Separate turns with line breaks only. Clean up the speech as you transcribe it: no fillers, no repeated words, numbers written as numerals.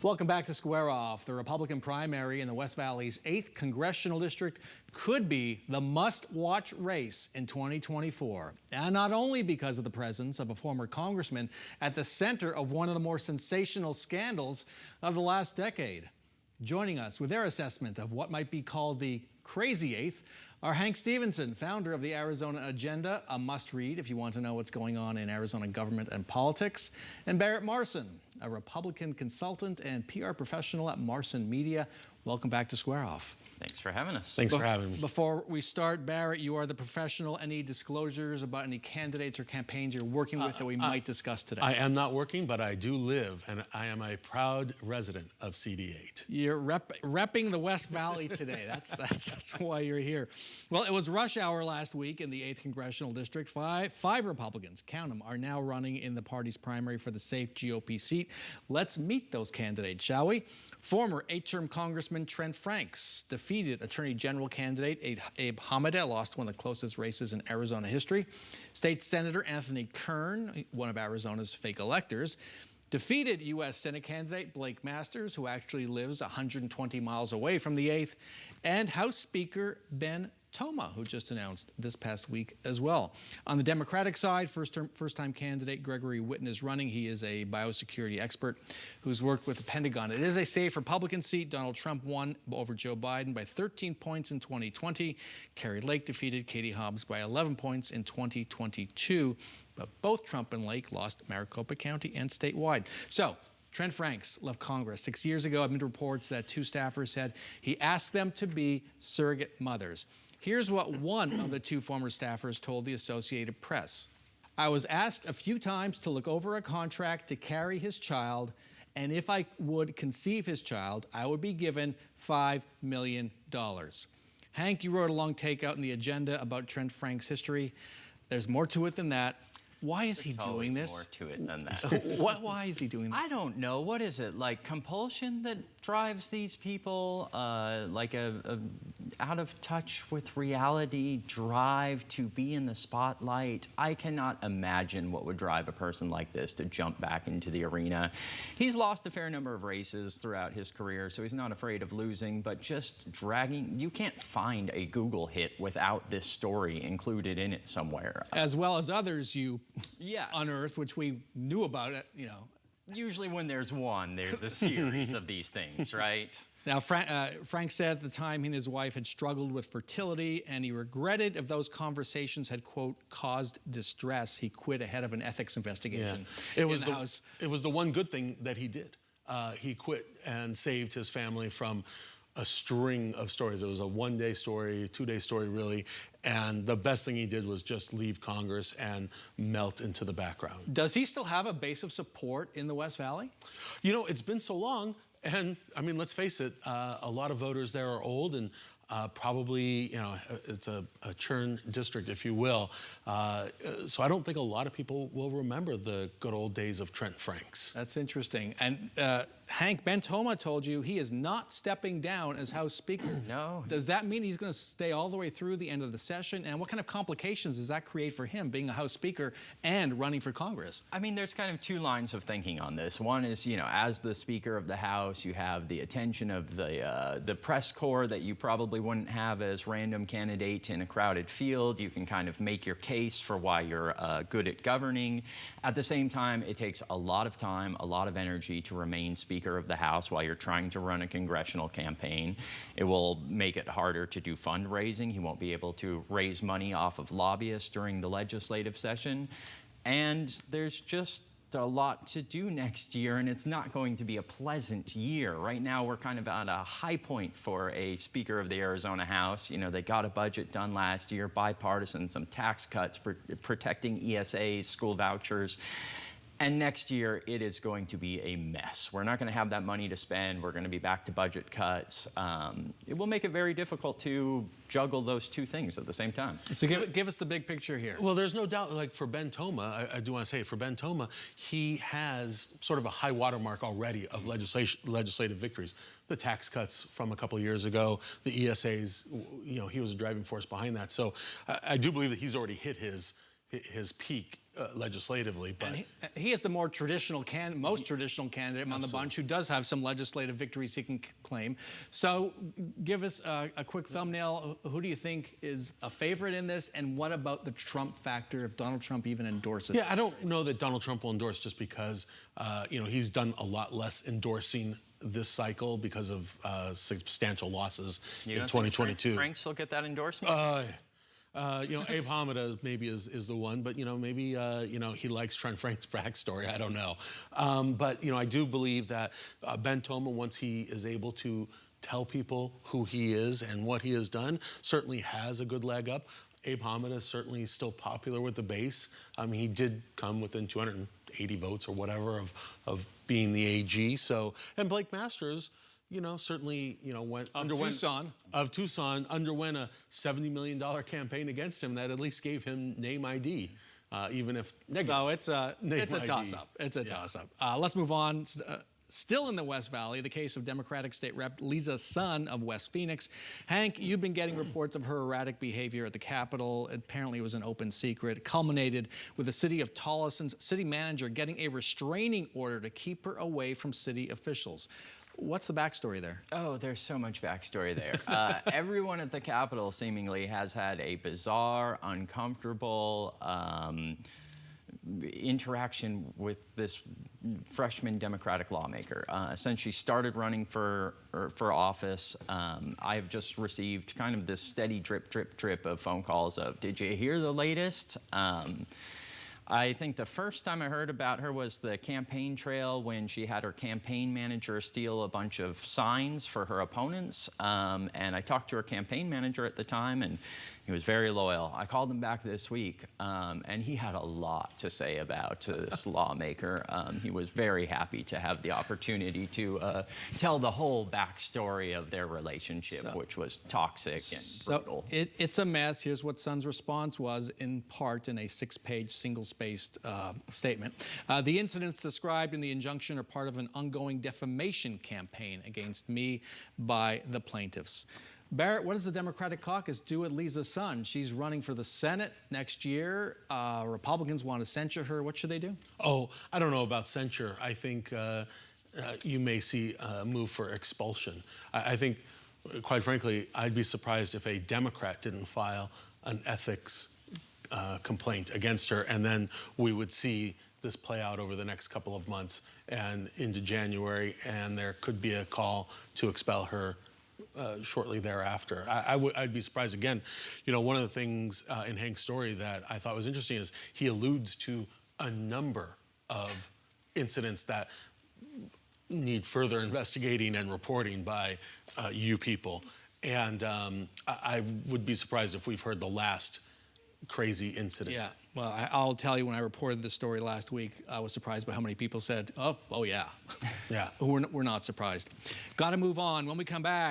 Welcome back to Square Off. The Republican primary in the West Valley's 8th Congressional District could be the must-watch race in 2024. And not only because of the presence of a former congressman at the center of one of the more sensational scandals of the last decade. Joining us with their assessment of what might be called the crazy 8th are Hank Stephenson, founder of the Arizona Agenda, a must-read if you want to know what's going on in Arizona government and politics, and Barrett Marson, a Republican consultant and PR professional at Marson Media. Welcome back to Square Off.
Thanks for having us.
Thanks for having me.
Before we start, Barrett, you are the professional. Any disclosures about any candidates or campaigns you're working with that we might discuss today?
I am not working, but I do live, and I am a proud resident of CD8.
You're repping the West Valley today. That's why you're here. Well, it was rush hour last week in the 8th Congressional District. Five Republicans, count them, are now running in the party's primary for the safe GOP seat. Let's meet those candidates, shall we? Former 8-term Congressman Trent Franks defeated Attorney General candidate Abe Hamadeh, lost one of the closest races in Arizona history. State Senator Anthony Kern, one of Arizona's fake electors, defeated U.S. Senate candidate Blake Masters, who actually lives 120 miles away from the 8th, and House Speaker Ben Toma, who just announced this past week as well. On the Democratic side, first-time candidate Gregory Whitten is running. He is a biosecurity expert who's worked with the Pentagon. It is a safe Republican seat. Donald Trump won over Joe Biden by 13 points in 2020. Carrie Lake defeated Katie Hobbs by 11 points in 2022. But both Trump and Lake lost Maricopa County and statewide. So Trent Franks left Congress 6 years ago amid reports that two staffers said he asked them to be surrogate mothers. Here's what one of the two former staffers told the Associated Press. I was asked a few times to look over a contract to carry his child, and if I would conceive his child, I would be given $5 million. Hank, you wrote a long takeout in the Agenda about Trent Franks' history. There's more to it than that. Why is he doing this?
More to it than that.
Why is he doing this?
I don't know. What is it? Like compulsion that drives these people? Like a out of touch with reality drive to be in the spotlight? I cannot imagine what would drive a person like this to jump back into the arena. He's lost a fair number of races throughout his career, so he's not afraid of losing, but just dragging, you can't find a Google hit without this story included in it somewhere.
As well as others you unearthed, which we knew about it, you know.
Usually when there's one, there's a series of these things, right?
Now, Frank said at the time he and his wife had struggled with fertility, and he regretted if those conversations had, quote, caused distress. He quit ahead of an ethics investigation.
Yeah. It was the one good thing that he did. He quit and saved his family from a string of stories. It was a one-day story, two-day story, really. And the best thing he did was just leave Congress and melt into the background.
Does he still have a base of support in the West Valley?
You know, it's been so long. And I mean, let's face it, a lot of voters there are old and probably, you know, it's a churn district, if you will. So I don't think a lot of people will remember the good old days of Trent Franks.
That's interesting. And Hank, Ben Toma told you he is not stepping down as House Speaker.
No.
Does that mean he's going to stay all the way through the end of the session? And what kind of complications does that create for him, being a House Speaker and running for Congress?
I mean, there's kind of two lines of thinking on this. One is, you know, as the Speaker of the House, you have the attention of the press corps that you probably wouldn't have as random candidate in a crowded field. You can kind of make your case for why you're good at governing. At the same time, it takes a lot of time, a lot of energy to remain Speaker of the House while you're trying to run a congressional campaign. It will make it harder to do fundraising. He won't be able to raise money off of lobbyists during the legislative session. And there's just a lot to do next year, and it's not going to be a pleasant year. Right now, we're kind of at a high point for a Speaker of the Arizona House. You know, they got a budget done last year, bipartisan, some tax cuts, protecting ESAs, school vouchers. And next year, it is going to be a mess. We're not going to have that money to spend. We're going to be back to budget cuts. It will make it very difficult to juggle those two things at the same time.
So give us the big picture here.
Well, there's no doubt, like for Ben Toma, I do want to say, for Ben Toma, he has sort of a high watermark already of legislative victories. The tax cuts from a couple of years ago, the ESAs, you know, he was a driving force behind that. So I do believe that he's already hit his his peak legislatively. But
and he is the more traditional most traditional candidate among the bunch, who does have some legislative victories he can claim. So give us a quick thumbnail. Who do you think is a favorite in this, and what about the Trump factor, if Donald Trump even endorses?
Yeah, I don't know that Donald Trump will endorse, just because he's done a lot less endorsing this cycle because of substantial losses in 2022.
Franks will get that endorsement?
Abe Hamida maybe is the one, but maybe he likes Trent Frank's backstory. I don't know, but I do believe that Ben Toma, once he is able to tell people who he is and what he has done, certainly has a good leg up. Abe Hamida is certainly still popular with the base. He did come within 280 votes or whatever of being the AG. So, and Blake Masters, certainly, underwent Tucson underwent a $70 million campaign against him that at least gave him name ID, even if negative.
So it's a toss-up. It's a toss-up. Let's move on. Still in the West Valley, the case of Democratic State Rep Lisa Sun of West Phoenix. Hank, you've been getting reports of her erratic behavior at the Capitol. Apparently it was an open secret. It culminated with the city of Tolleson's city manager getting a restraining order to keep her away from city officials. What's the backstory there?
Oh, there's so much backstory there. Everyone at the Capitol seemingly has had a bizarre, uncomfortable interaction with this freshman Democratic lawmaker. Since she started running for office, I've just received kind of this steady drip of phone calls of, did you hear the latest? I think the first time I heard about her was the campaign trail, when she had her campaign manager steal a bunch of signs for her opponents. And I talked to her campaign manager at the time, and he was very loyal. I called him back this week, and he had a lot to say about this lawmaker. He was very happy to have the opportunity to tell the whole backstory of their relationship, which was toxic and brutal.
It's a mess. Here's what Sun's response was, in part in a 6-page, single-spaced statement. The incidents described in the injunction are part of an ongoing defamation campaign against me by the plaintiffs. Barrett, what does the Democratic caucus do with Lisa Sun? She's running for the Senate next year. Republicans want to censure her. What should they do?
Oh, I don't know about censure. I think you may see a move for expulsion. I think, quite frankly, I'd be surprised if a Democrat didn't file an ethics complaint against her, and then we would see this play out over the next couple of months and into January, and there could be a call to expel her shortly thereafter. I'd be surprised. Again, one of the things in Hank's story that I thought was interesting is he alludes to a number of incidents that need further investigating and reporting by you people. And I would be surprised if we've heard the last crazy incident.
Yeah, well, I'll tell you, when I reported this story last week, I was surprised by how many people said, oh yeah.
Yeah.
We're not surprised. Got to move on. When we come back,